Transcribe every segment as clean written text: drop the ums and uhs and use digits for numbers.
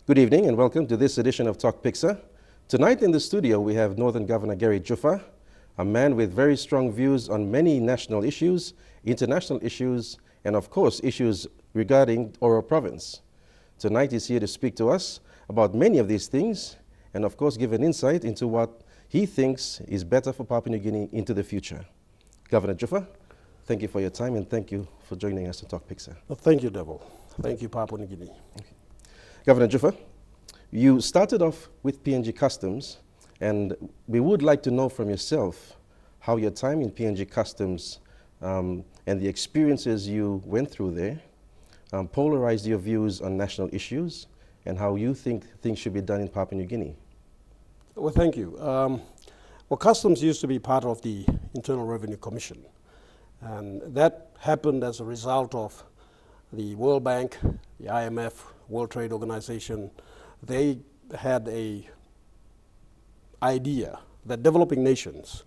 Good evening and welcome to this edition of Tok Piksa. Tonight in the studio we have Northern Governor Gary Juffa, a man with very strong views on many national issues, international issues, and of course issues regarding Oro Province. Tonight he's here to speak to us about many of these things and of course give an insight into what he thinks is better for Papua New Guinea into the future. Governor Juffa, thank you for your time and thank you for joining us to Tok Piksa. Well, thank you, Devil. Thank you, Papua New Guinea. Okay. Governor Juffa, you started off with PNG Customs, and we would like to know from yourself how your time in PNG Customs and the experiences you went through there polarized your views on national issues and how you think things should be done in Papua New Guinea. Well, thank you. Well, Customs used to be part of the Internal Revenue Commission, and that happened as a result of the World Bank, the IMF, World Trade Organization. They had an idea that developing nations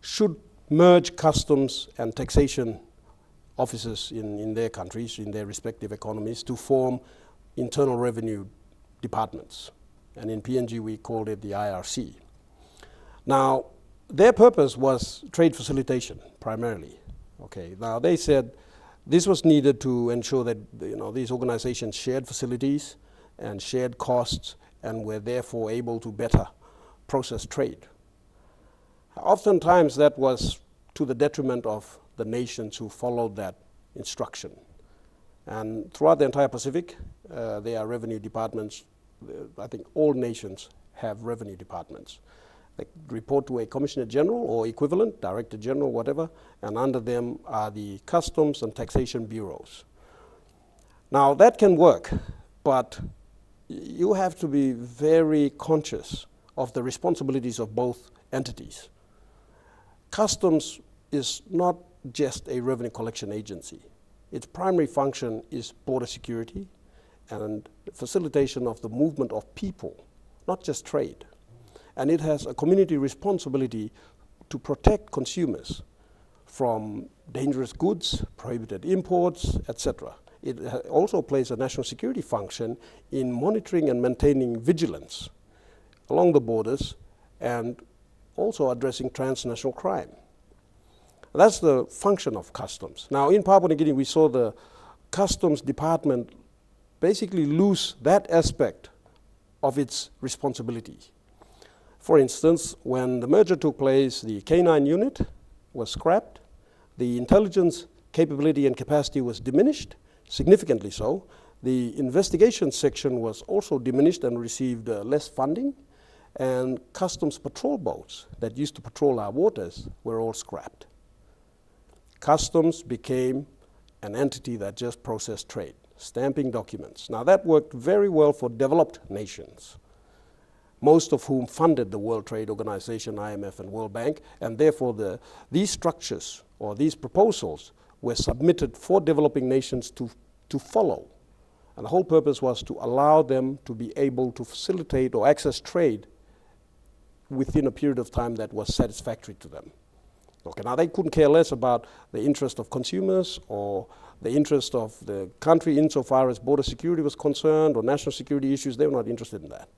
should merge customs and taxation offices in their countries, in their respective economies, to form internal revenue departments. And in PNG we called it the IRC. Now, their purpose was trade facilitation, primarily. Okay. Now, they said this was needed to ensure that these organizations shared facilities and shared costs and were therefore able to better process trade. Oftentimes that was to the detriment of the nations who followed that instruction. And throughout the entire Pacific, there are revenue departments. I think all nations have revenue departments. They report to a Commissioner General or equivalent, Director General, whatever, and under them are the customs and taxation bureaus. Now that can work, but you have to be very conscious of the responsibilities of both entities. Customs is not just a revenue collection agency. Its primary function is border security and facilitation of the movement of people, not just trade. And it has a community responsibility to protect consumers from dangerous goods, prohibited imports, etc. It also plays a national security function in monitoring and maintaining vigilance along the borders and also addressing transnational crime. That's the function of customs. Now, in Papua New Guinea, we saw the customs department basically lose that aspect of its responsibility. For instance, when the merger took place, the K9 unit was scrapped, the intelligence capability and capacity was diminished, significantly so. The investigation section was also diminished and received less funding, and customs patrol boats that used to patrol our waters were all scrapped. Customs became an entity that just processed trade, stamping documents. Now that worked very well for developed nations, most of whom funded the World Trade Organization, IMF and World Bank, and therefore these structures or these proposals were submitted for developing nations to follow. And the whole purpose was to allow them to be able to facilitate or access trade within a period of time that was satisfactory to them. Okay, now they couldn't care less about the interest of consumers or the interest of the country insofar as border security was concerned or national security issues. They were not interested in that.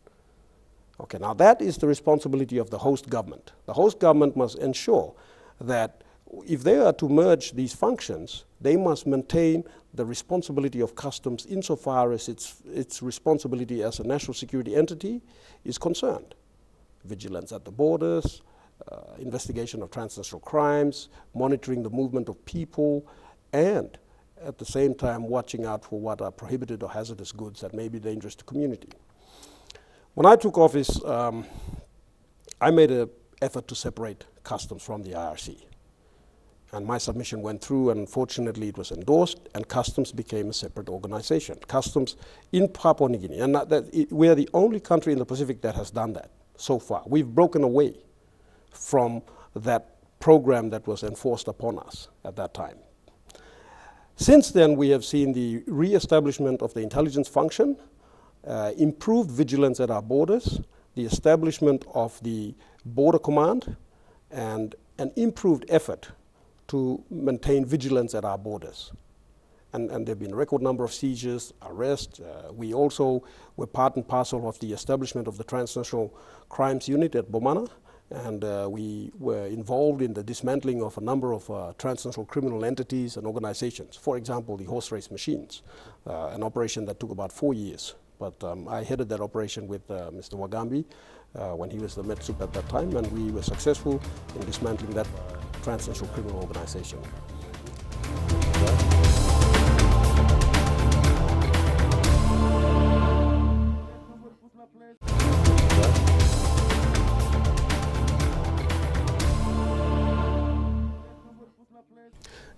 Okay, now that is the responsibility of the host government. The host government must ensure that if they are to merge these functions, they must maintain the responsibility of customs insofar as its responsibility as a national security entity is concerned. Vigilance at the borders, investigation of transnational crimes, monitoring the movement of people, and at the same time watching out for what are prohibited or hazardous goods that may be dangerous to community. When I took office, I made an effort to separate customs from the IRC. And my submission went through, and fortunately it was endorsed, and customs became a separate organization. Customs in Papua New Guinea, and we are the only country in the Pacific that has done that so far. We've broken away from that program that was enforced upon us at that time. Since then, we have seen the re-establishment of the intelligence function, improved vigilance at our borders, the establishment of the border command, and an improved effort to maintain vigilance at our borders. And there have been a record number of seizures, arrests. We also were part and parcel of the establishment of the Transnational Crimes Unit at Bomana, and we were involved in the dismantling of a number of transnational criminal entities and organizations. For example, the horse race machines, an operation that took about 4 years. But I headed that operation with Mr. Wagambi when he was the Metsup at that time, and we were successful in dismantling that transnational criminal organization.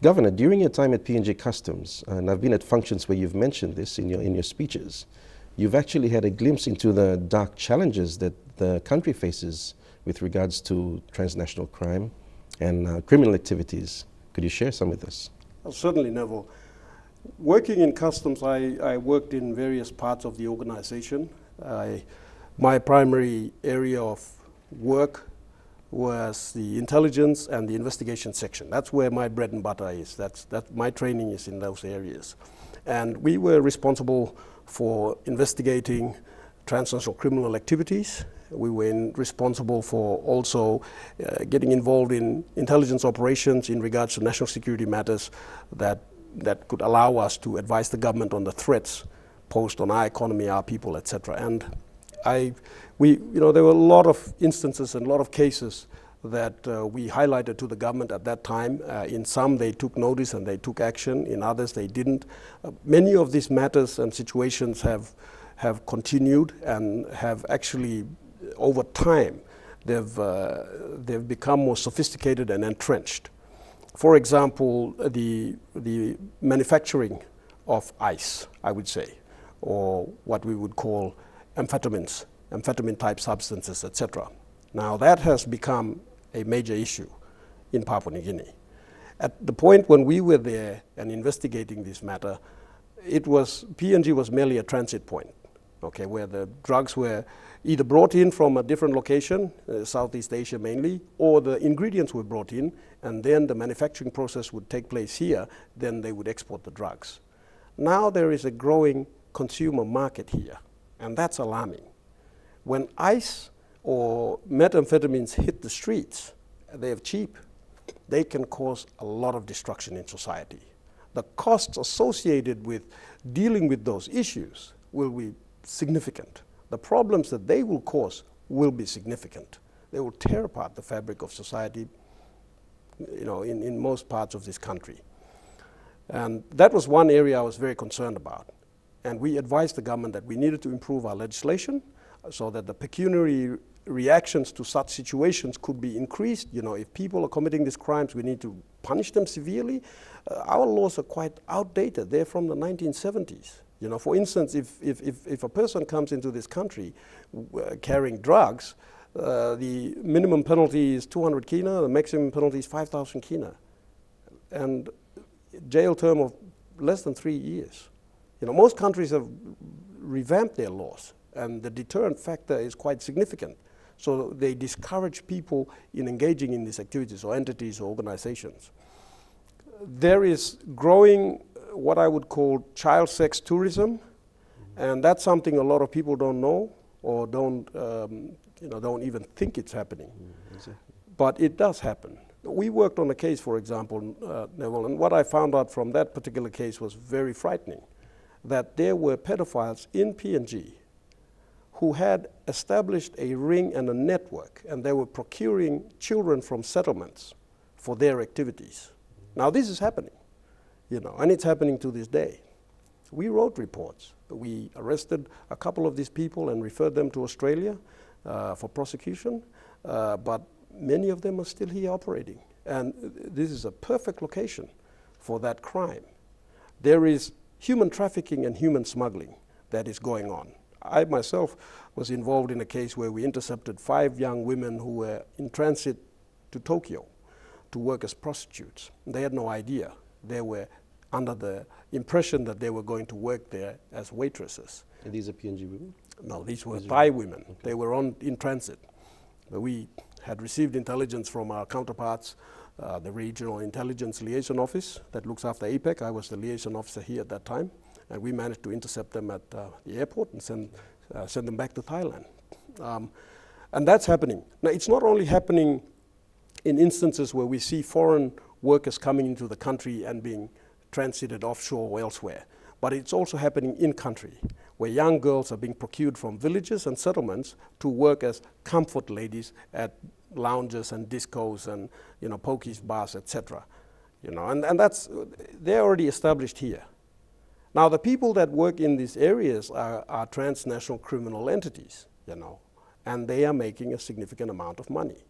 Governor, during your time at PNG Customs, and I've been at functions where you've mentioned this in your speeches, you've actually had a glimpse into the dark challenges that the country faces with regards to transnational crime and criminal activities. Could you share some with us? Certainly, Neville. Working in Customs, I worked in various parts of the organization. My primary area of work was the intelligence and the investigation section. That's where my bread and butter is. That's my training is in those areas. And we were responsible for investigating transnational criminal activities. We were responsible for also getting involved in intelligence operations in regards to national security matters that could allow us to advise the government on the threats posed on our economy, our people, etc. And there were a lot of instances and a lot of cases that we highlighted to the government at that time. In some, they took notice and they took action. In others, they didn't. Many of these matters and situations have continued and have actually, over time, they've become more sophisticated and entrenched. For example, the manufacturing of ice, I would say, or what we would call amphetamines, amphetamine-type substances, etc. Now that has become a major issue in Papua New Guinea. At the point when we were there and investigating this matter, PNG was merely a transit point, okay, where the drugs were either brought in from a different location, Southeast Asia mainly, or the ingredients were brought in, and then the manufacturing process would take place here, then they would export the drugs. Now there is a growing consumer market here, and that's alarming. When ice or methamphetamines hit the streets, they're cheap, they can cause a lot of destruction in society. The costs associated with dealing with those issues will be significant. The problems that they will cause will be significant. They will tear apart the fabric of society, in most parts of this country. And that was one area I was very concerned about. And we advised the government that we needed to improve our legislation so that the pecuniary reactions to such situations could be increased. If people are committing these crimes, we need to punish them severely. Our laws are quite outdated. They're from the 1970s. For instance, if a person comes into this country carrying drugs, the minimum penalty is 200 kina, the maximum penalty is 5,000 kina, and jail term of less than 3 years. Most countries have revamped their laws, and the deterrent factor is quite significant. So they discourage people in engaging in these activities or entities or organizations. There is growing what I would call child sex tourism, and that's something a lot of people don't know or don't even think it's happening. Exactly. But it does happen. We worked on a case, for example, Neville, and what I found out from that particular case was very frightening, that there were pedophiles in PNG who had established a ring and a network, and they were procuring children from settlements for their activities. Now this is happening, and it's happening to this day. We wrote reports. We arrested a couple of these people and referred them to Australia for prosecution, but many of them are still here operating. And this is a perfect location for that crime. There is human trafficking and human smuggling that is going on. I myself was involved in a case where we intercepted 5 young women who were in transit to Tokyo to work as prostitutes. They had no idea. They were under the impression that they were going to work there as waitresses. And these are PNG women? No, these were Thai women. Okay. They were in transit. We had received intelligence from our counterparts the Regional Intelligence Liaison Office that looks after APEC. I was the liaison officer here at that time, and we managed to intercept them at the airport and send them back to Thailand. And that's happening. Now, it's not only happening in instances where we see foreign workers coming into the country and being transited offshore or elsewhere, but it's also happening in country, where young girls are being procured from villages and settlements to work as comfort ladies at lounges and discos and pokies bars, etc. And that's, they're already established here. Now, the people that work in these areas are transnational criminal entities, and they are making a significant amount of money.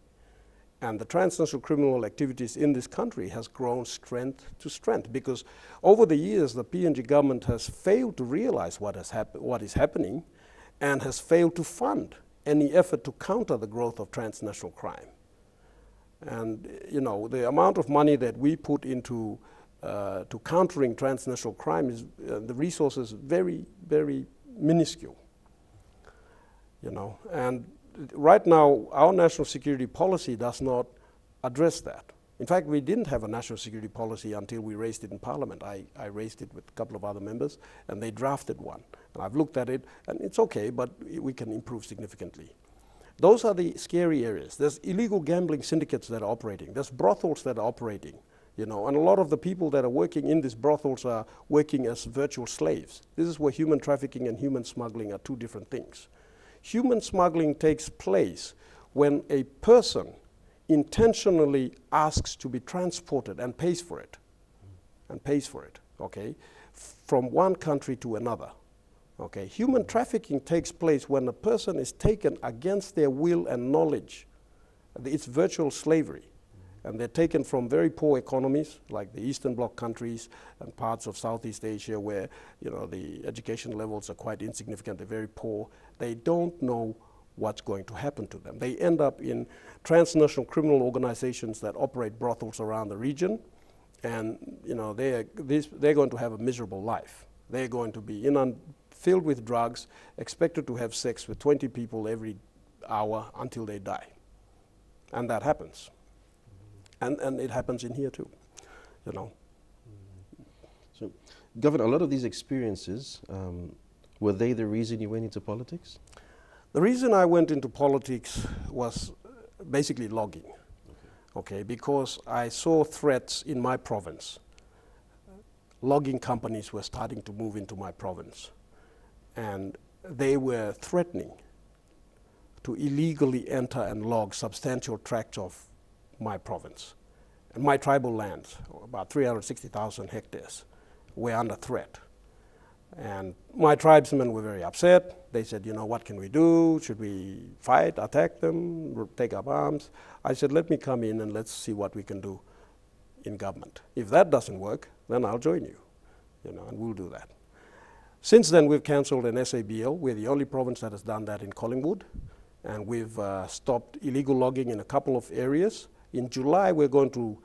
And the transnational criminal activities in this country has grown strength to strength, because over the years the PNG government has failed to realize what is happening, and has failed to fund any effort to counter the growth of transnational crime. And the amount of money that we put into to countering transnational crime is the resources very, very minuscule. And right now, our national security policy does not address that. In fact, we didn't have a national security policy until we raised it in Parliament. I raised it with a couple of other members, and they drafted one. And I've looked at it, and it's okay, but we can improve significantly. Those are the scary areas. There's illegal gambling syndicates that are operating. There's brothels that are operating, and a lot of the people that are working in these brothels are working as virtual slaves. This is where human trafficking and human smuggling are two different things. Human smuggling takes place when a person intentionally asks to be transported and pays for it, okay, from one country to another. Okay. Human trafficking takes place when a person is taken against their will and knowledge. It's virtual slavery. And they're taken from very poor economies, like the Eastern Bloc countries and parts of Southeast Asia, where the education levels are quite insignificant. They're very poor. They don't know what's going to happen to them. They end up in transnational criminal organizations that operate brothels around the region, and they're going to have a miserable life. They're going to be filled with drugs, expected to have sex with 20 people every hour until they die, and that happens. And it happens in here too, So, Governor, a lot of these experiences, were they the reason you went into politics? The reason I went into politics was basically logging, okay, because I saw threats in my province. Logging companies were starting to move into my province, and they were threatening to illegally enter and log substantial tracts of my province. And my tribal lands, about 360,000 hectares, were under threat. And my tribesmen were very upset. They said, what can we do? Should we fight, attack them, take up arms? I said, let me come in and let's see what we can do in government. If that doesn't work, then I'll join you, and we'll do that. Since then, we've cancelled an SABL. We're the only province that has done that in Collingwood. And we've stopped illegal logging in a couple of areas. In July, we're going to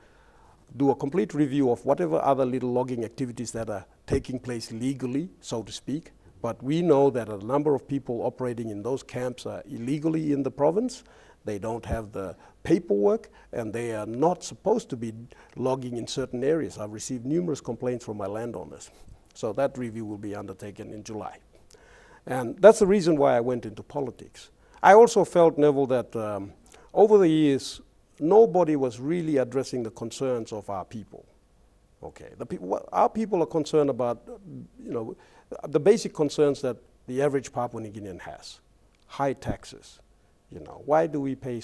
do a complete review of whatever other little logging activities that are taking place legally, so to speak. But we know that a number of people operating in those camps are illegally in the province. They don't have the paperwork, and they are not supposed to be logging in certain areas. I've received numerous complaints from my landowners. So that review will be undertaken in July. And that's the reason why I went into politics. I also felt, Neville, that over the years, nobody was really addressing the concerns of our people. Okay, our people are concerned about, the basic concerns that the average Papua New Guinean has. High taxes. Why do we pay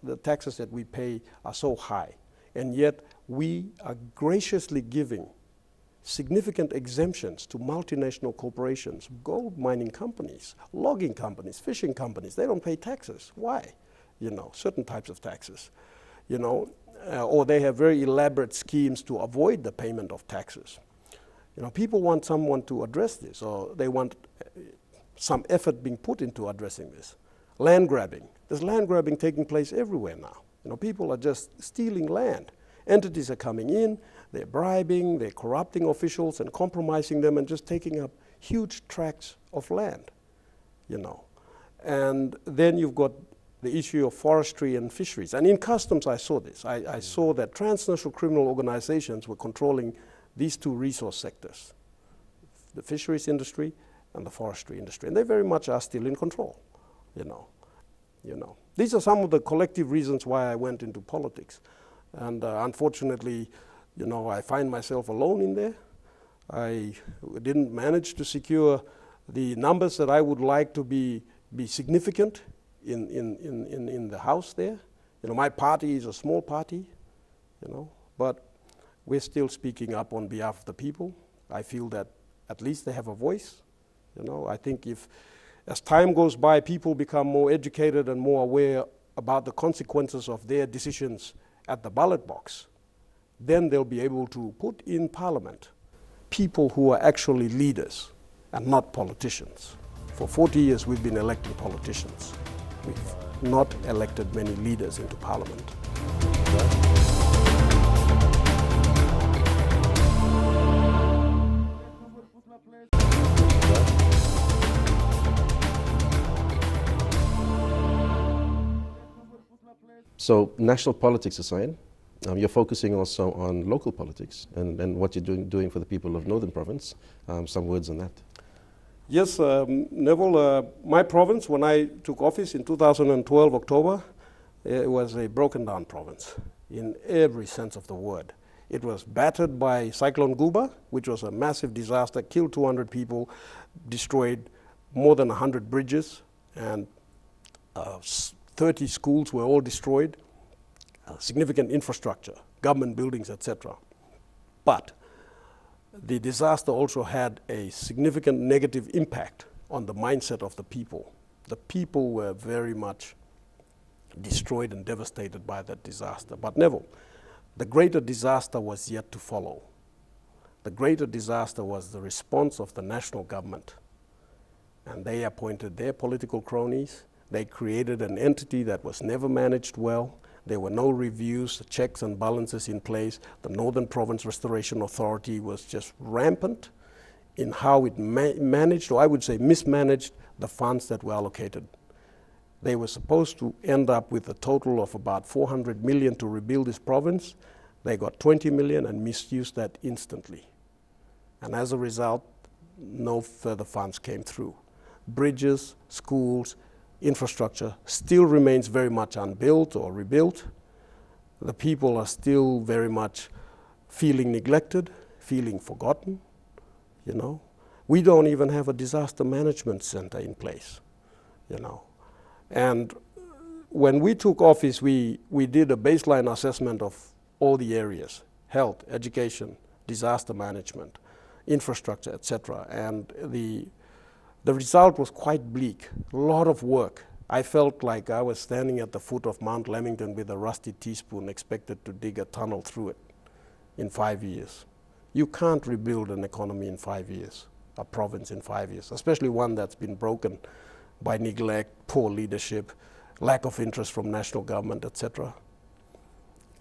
the taxes that we pay are so high, and yet we are graciously giving significant exemptions to multinational corporations, gold mining companies, logging companies, fishing companies. They don't pay taxes. Why? Certain types of taxes, or they have very elaborate schemes to avoid the payment of taxes. People want someone to address this, or they want some effort being put into addressing this. Land grabbing. There's land grabbing taking place everywhere now. People are just stealing land. Entities are coming in, they're bribing, they're corrupting officials and compromising them and just taking up huge tracts of land, And then you've got the issue of forestry and fisheries. And in customs I saw this. I saw that transnational criminal organizations were controlling these two resource sectors, the fisheries industry and the forestry industry. And they very much are still in control, you know. These are some of the collective reasons why I went into politics. And unfortunately, you know, I find myself alone in there. I didn't manage to secure the numbers that I would like to be significant in the House there. You know, my party is a small party, you know, but we're still speaking up on behalf of the people. I feel that at least they have a voice. You know, I think if, as time goes by, people become more educated and more aware about the consequences of their decisions at the ballot box, then they'll be able to put in Parliament people who are actually leaders and not politicians. For 40 years we've been electing politicians. We've not elected many leaders into Parliament. So national politics aside, you're focusing also on local politics and what you're doing for the people of Northern Province. Some words on that. Yes, Neville, my province, when I took office in 2012, October, it was a broken down province in every sense of the word. It was battered by Cyclone Guba, which was a massive disaster, killed 200 people, destroyed more than 100 bridges, and 30 schools were all destroyed, significant infrastructure, government buildings, etc. But the disaster also had a significant negative impact on the mindset of the people. The people were very much destroyed and devastated by that disaster. But Neville, the greater disaster was yet to follow. The greater disaster was the response of the national government. And they appointed their political cronies. They created an entity that was never managed well. There were no reviews, checks and balances in place. The Northern Province Restoration Authority was just rampant in how it managed, or I would say mismanaged, the funds that were allocated. They were supposed to end up with a total of about 400 million to rebuild this province. They got 20 million and misused that instantly. And as a result, no further funds came through. Bridges, schools, infrastructure still remains very much unbuilt or rebuilt. The people are still very much feeling neglected, feeling forgotten, you know. We don't even have a disaster management center in place, you know. And when we took office, we did a baseline assessment of all the areas: health, education, disaster management, infrastructure, etc. And the result was quite bleak, a lot of work. I felt like I was standing at the foot of Mount Lamington with a rusty teaspoon, expected to dig a tunnel through it in 5 years. You can't rebuild an economy in 5 years, a province in 5 years, especially one that's been broken by neglect, poor leadership, lack of interest from national government, etc.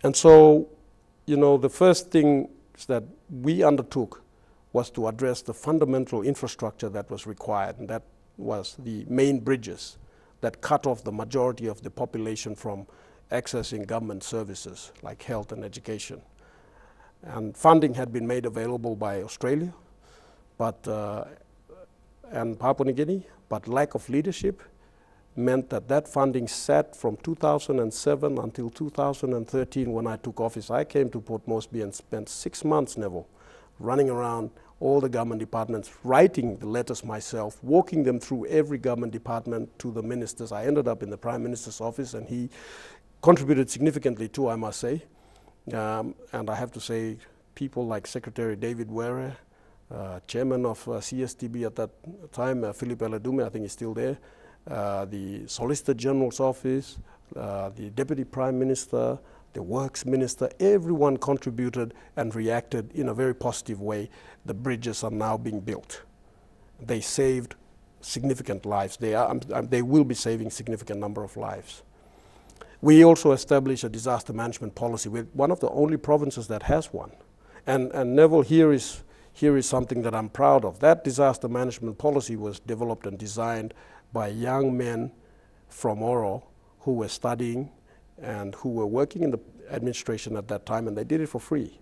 And so, you know, the first thing that we undertook was to address the fundamental infrastructure that was required, and that was the main bridges that cut off the majority of the population from accessing government services like health and education. And funding had been made available by Australia and Papua New Guinea, but lack of leadership meant that that funding sat from 2007 until 2013 when I took office. I came to Port Moresby and spent 6 months, Neville, running around all the government departments, writing the letters myself, walking them through every government department to the ministers. I ended up in the Prime Minister's office, and he contributed significantly too, I must say. And I have to say, people like Secretary David Were, Chairman of CSTB at that time, Philip Eladume, I think he's still there, the Solicitor General's office, the Deputy Prime Minister, the Works Minister, everyone contributed and reacted in a very positive way. The bridges are now being built. They saved significant lives. They will be saving significant number of lives. We also established a disaster management policy. We're one of the only provinces that has one. And Neville, here is something that I'm proud of. That disaster management policy was developed and designed by young men from Oro who were studying and who were working in the administration at that time, and they did it for free,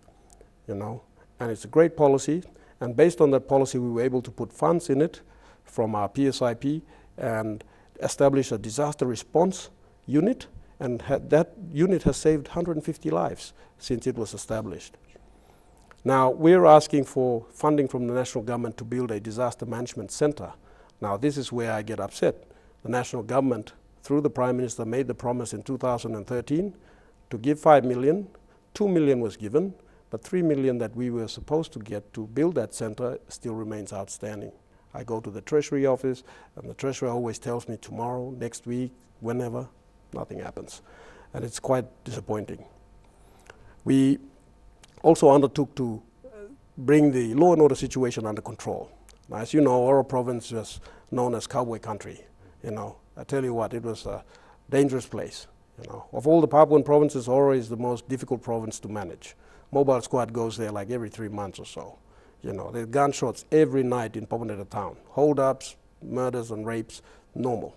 you know. And it's a great policy, and based on that policy we were able to put funds in it from our PSIP and establish a disaster response unit, and that unit has saved 150 lives since it was established. Now we're asking for funding from the national government to build a disaster management center. Now this is where I get upset. The national government, through the Prime Minister, made the promise in 2013 to give 5 million. 2 million was given, but 3 million that we were supposed to get to build that center still remains outstanding. I go to the Treasury office, and the Treasurer always tells me tomorrow, next week, whenever, nothing happens. And it's quite disappointing. We also undertook to bring the law and order situation under control. Now, as you know, Oro province was known as cowboy country. You know, I tell you what, it was a dangerous place. You know, of all the Papuan provinces, Oro is the most difficult province to manage. Mobile squad goes there like every 3 months or so. You know, there's gunshots every night in Papua New Guinea town. Hold-ups, murders and rapes, normal.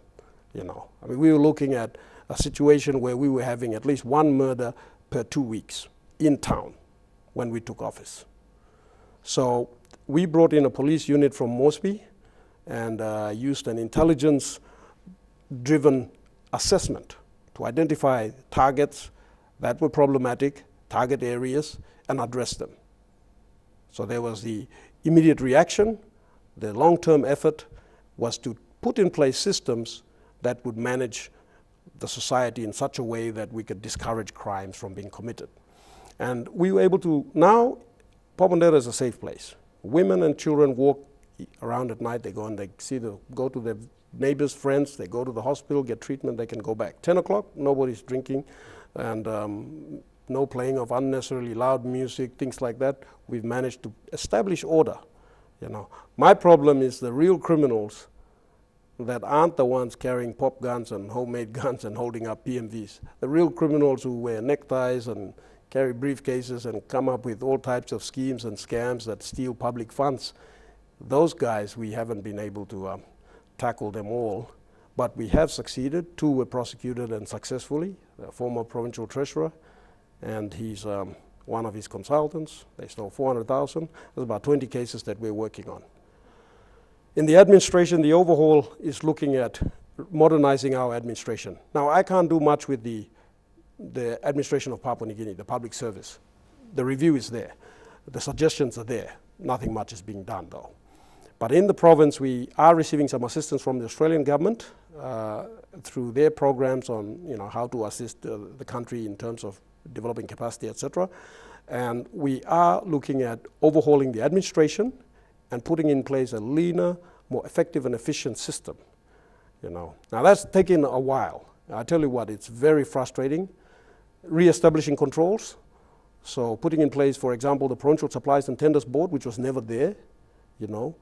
You know, I mean, we were looking at a situation where we were having at least 1 murder per 2 weeks in town when we took office. So we brought in a police unit from Moresby and used an intelligence-driven assessment to identify targets that were problematic, target areas, and address them. So there was the immediate reaction. The long-term effort was to put in place systems that would manage the society in such a way that we could discourage crimes from being committed. And we were able to, now Papua New Guinea is a safe place. Women and children walk around at night, they go and they go to their neighbors, friends, they go to the hospital, get treatment, they can go back. 10 o'clock, nobody's drinking, and no playing of unnecessarily loud music, things like that. We've managed to establish order. You know, my problem is the real criminals that aren't the ones carrying pop guns and homemade guns and holding up PMVs. The real criminals who wear neckties and carry briefcases and come up with all types of schemes and scams that steal public funds. Those guys, we haven't been able to tackle them all, but we have succeeded. 2 were prosecuted and successfully, the former provincial treasurer, and he's one of his consultants. They stole 400,000. There's about 20 cases that we're working on. In the administration, the overhaul is looking at modernizing our administration. Now, I can't do much with the administration of Papua New Guinea, the public service. The review is there. The suggestions are there. Nothing much is being done, though. But in the province, we are receiving some assistance from the Australian government through their programs on, you know, how to assist the country in terms of developing capacity, etc. And we are looking at overhauling the administration and putting in place a leaner, more effective and efficient system. You know, now that's taken a while. I tell you what, it's very frustrating. Re-establishing controls, so putting in place, for example, the Provincial Supplies and Tenders Board, which was never there. You know,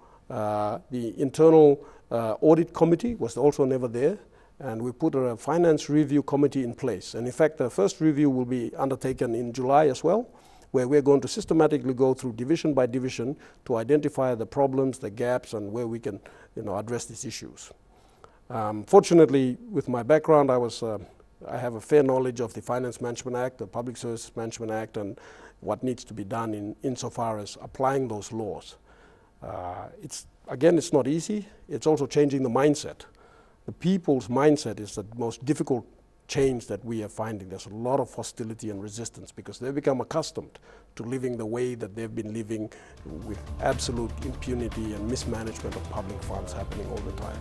the internal audit committee was also never there, and we put a finance review committee in place. And in fact, the first review will be undertaken in July as well, where we're going to systematically go through division by division to identify the problems, the gaps, and where we can, you know, address these issues. Fortunately, with my background, I have a fair knowledge of the Finance Management Act, the Public Service Management Act, and what needs to be done insofar as applying those laws. It's not easy. It's also changing the mindset. The people's mindset is the most difficult change that we are finding. There's a lot of hostility and resistance because they've become accustomed to living the way that they've been living, with absolute impunity and mismanagement of public funds happening all the time.